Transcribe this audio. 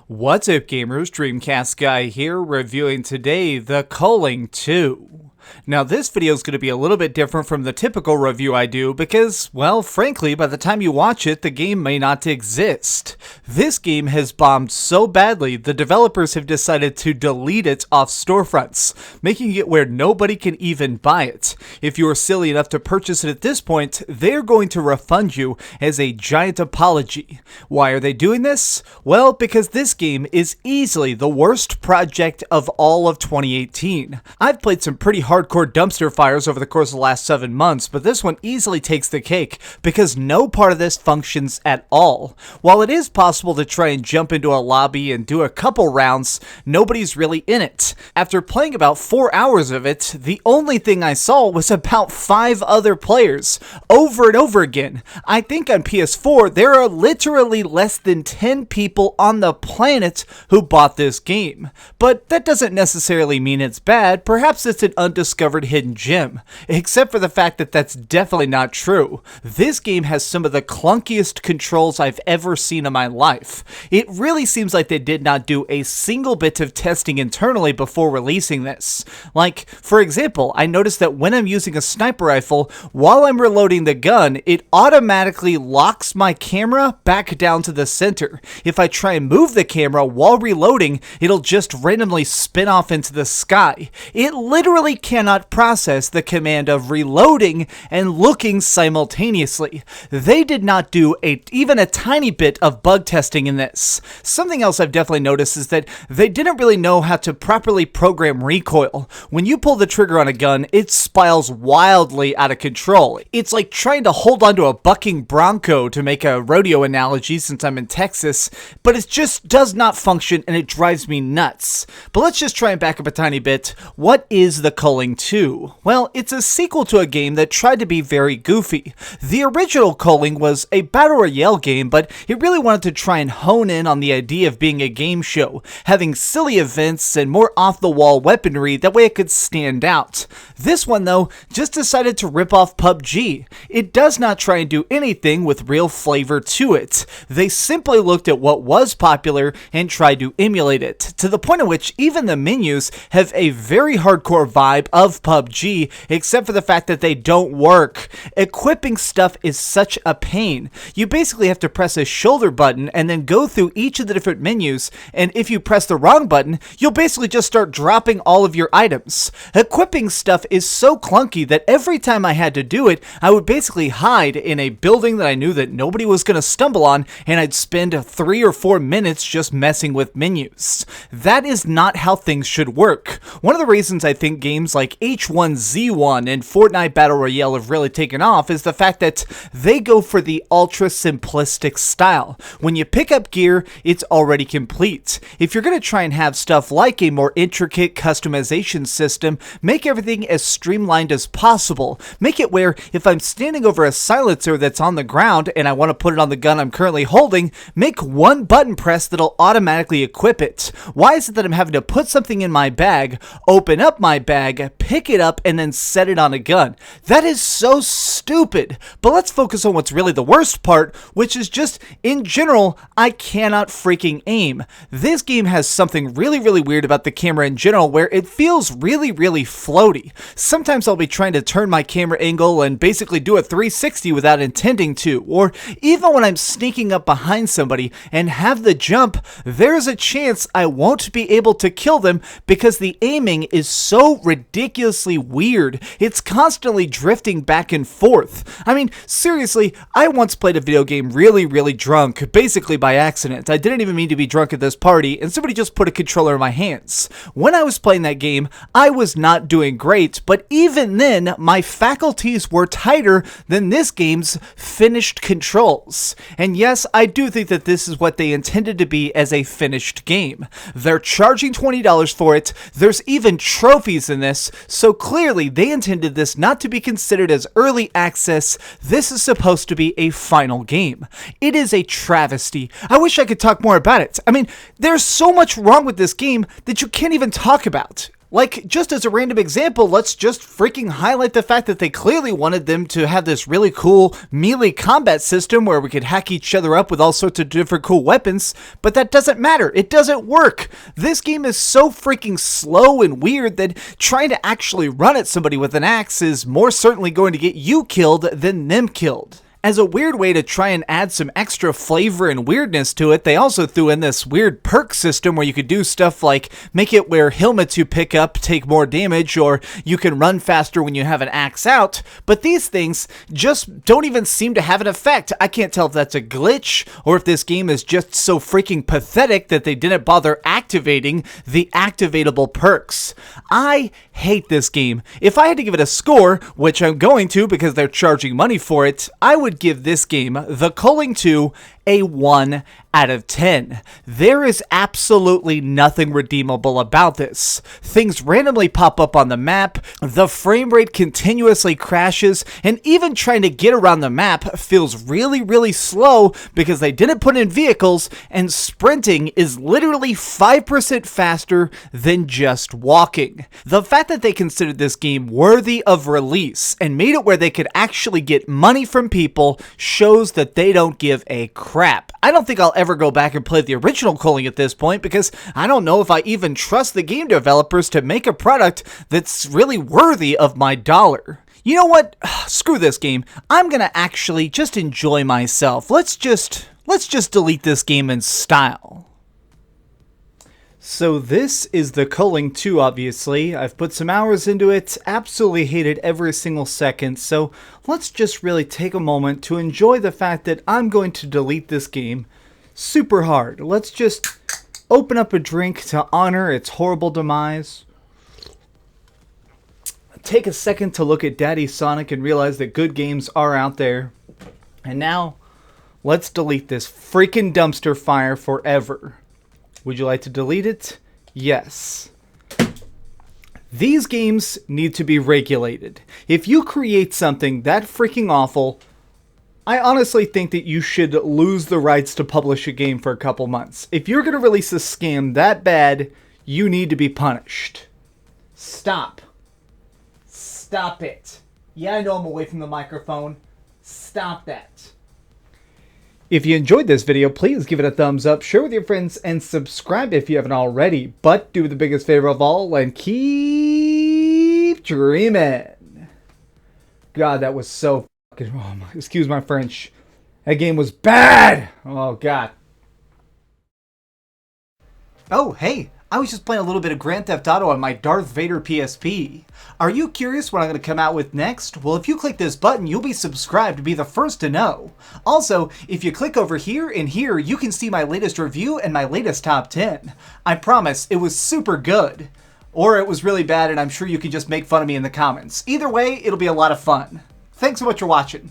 What's up gamers, DreamcastGuy here, reviewing today the Culling 2. Now this video is going to be a little bit different from the typical review I do because, well, frankly, by the time you watch it, the game may not exist. This game has bombed so badly, the developers have decided to delete it off storefronts, making it where nobody can even buy it. If you are silly enough to purchase it at this point, they're going to refund you as a giant apology. Why are they doing this? Well, because this game is easily the worst project of all of 2018. I've played some pretty hardcore dumpster fires over the course of the last 7 months, but this one easily takes the cake because no part of this functions at all. While it is possible to try and jump into a lobby and do a couple rounds, nobody's really in it. After playing about 4 hours of it, the only thing I saw was about 5 other players, over and over again. I think on PS4, there are literally less than 10 people on the planet who bought this game. But that doesn't necessarily mean it's bad. Perhaps it's an undiscovered hidden gem, except for the fact that that's definitely not true. This game has some of the clunkiest controls I've ever seen in my life. It really seems like they did not do a single bit of testing internally before releasing this. Like, for example, I noticed that when I'm using a sniper rifle, while I'm reloading the gun, it automatically locks my camera back down to the center. If I try and move the camera while reloading, it'll just randomly spin off into the sky. It literally cannot process the command of reloading and looking simultaneously. They did not do even a tiny bit of bug testing in this. Something else I've definitely noticed is that they didn't really know how to properly program recoil. When you pull the trigger on a gun, it spirals wildly out of control. It's like trying to hold onto a bucking bronco, to make a rodeo analogy since I'm in Texas, but it just does not function and it drives me nuts. But let's just try and back up a tiny bit. What is the Culling 2? Well, it's a sequel to a game that tried to be very goofy. The original Culling was a battle royale game, but it really wanted to try and hone in on the idea of being a game show, having silly events and more off-the-wall weaponry, that way it could stand out. This one, though, just decided to rip off PUBG. It does not try and do anything with real flavor to it. They simply looked at what was popular and tried to emulate it, to the point at which even the menus have a very hardcore vibe of PUBG, except for the fact that they don't work. Equipping stuff is such a pain. You basically have to press a shoulder button and then go through each of the different menus, and if you press the wrong button, you'll basically just start dropping all of your items. Equipping stuff is so clunky that every time I had to do it, I would basically hide in a building that I knew that nobody was going to stumble on, and I'd spend 3 or 4 minutes just messing with menus. That is not how things should work. One of the reasons I think games like H1Z1 and Fortnite Battle Royale have really taken off is the fact that they go for the ultra simplistic style. When you pick up gear, it's already complete. If you're going to try and have stuff like a more intricate customization system, make everything as streamlined as possible. Make it where if I'm standing over a silencer that's on the ground and I want to put it on the gun I'm currently holding, make one button press that'll automatically equip it. Why is it that I'm having to put something in my bag, open up my bag, pick it up, and then set it on a gun? That is so stupid. But let's focus on what's really the worst part, which is just, in general, I cannot freaking aim. This game has something really weird about the camera in general, where it feels really floaty. Sometimes I'll be trying to turn my camera angle and basically do a 360 without intending to, or even when I'm sneaking up behind somebody and have the jump, there's a chance I won't be able to kill them because the aiming is so ridiculously weird. It's constantly drifting back and forth. I mean, seriously, I once played a video game really drunk, basically by accident. I didn't even mean to be drunk at this party, and somebody just put a controller in my hands. When I was playing that game, I was not doing great, but even then, my faculties were tighter than this game's finished controls. And yes, I do think that this is what they intended to be as a finished game. They're charging $20 for it. There's even trophies in this, so clearly they intended this not to be considered as early access. This is supposed to be a final game. It is a travesty. I wish I could talk more about it. I mean, there's so much wrong with this game that you can't even talk about. Like, just as a random example, let's just freaking highlight the fact that they clearly wanted them to have this really cool melee combat system where we could hack each other up with all sorts of different cool weapons, but that doesn't matter. It doesn't work. This game is so freaking slow and weird that trying to actually run at somebody with an axe is more certainly going to get you killed than them killed. As a weird way to try and add some extra flavor and weirdness to it, they also threw in this weird perk system where you could do stuff like make it where helmets you pick up take more damage, or you can run faster when you have an axe out, but these things just don't even seem to have an effect. I can't tell if that's a glitch, or if this game is just so freaking pathetic that they didn't bother activating the activatable perks. I hate this game. If I had to give it a score, which I'm going to because they're charging money for it, I would give this game, The Culling 2, a 1 out of 10. There is absolutely nothing redeemable about this. Things randomly pop up on the map, the frame rate continuously crashes, and even trying to get around the map feels really slow because they didn't put in vehicles, and sprinting is literally 5% faster than just walking. The fact that they considered this game worthy of release and made it where they could actually get money from people shows that they don't give a crap. I don't think I'll ever go back and play the original Culling at this point because I don't know if I even trust the game developers to make a product that's really worthy of my dollar. You know what? Screw this game. I'm gonna actually just enjoy myself. Let's just delete this game in style. So this is The Culling 2, obviously. I've put some hours into it, absolutely hated every single second, so let's just really take a moment to enjoy the fact that I'm going to delete this game super hard. Let's just open up a drink to honor its horrible demise. Take a second to look at Daddy Sonic and realize that good games are out there. And now, let's delete this freaking dumpster fire forever. Would you like to delete it? Yes. These games need to be regulated. If you create something that freaking awful, I honestly think that you should lose the rights to publish a game for a couple months. If you're going to release a scam that bad, you need to be punished. Stop. Stop it. Yeah, I know I'm away from the microphone. Stop that. If you enjoyed this video, please give it a thumbs up, share with your friends, and subscribe if you haven't already. But do the biggest favor of all and keep dreaming. God, that was so fucking... excuse my French. That game was bad! Oh, God. Oh, hey. I was just playing a little bit of Grand Theft Auto on my Darth Vader PSP. Are you curious what I'm going to come out with next? Well, if you click this button, you'll be subscribed to be the first to know. Also, if you click over here and here, you can see my latest review and my latest top 10. I promise, it was super good. Or it was really bad, and I'm sure you can just make fun of me in the comments. Either way, it'll be a lot of fun. Thanks so much for watching.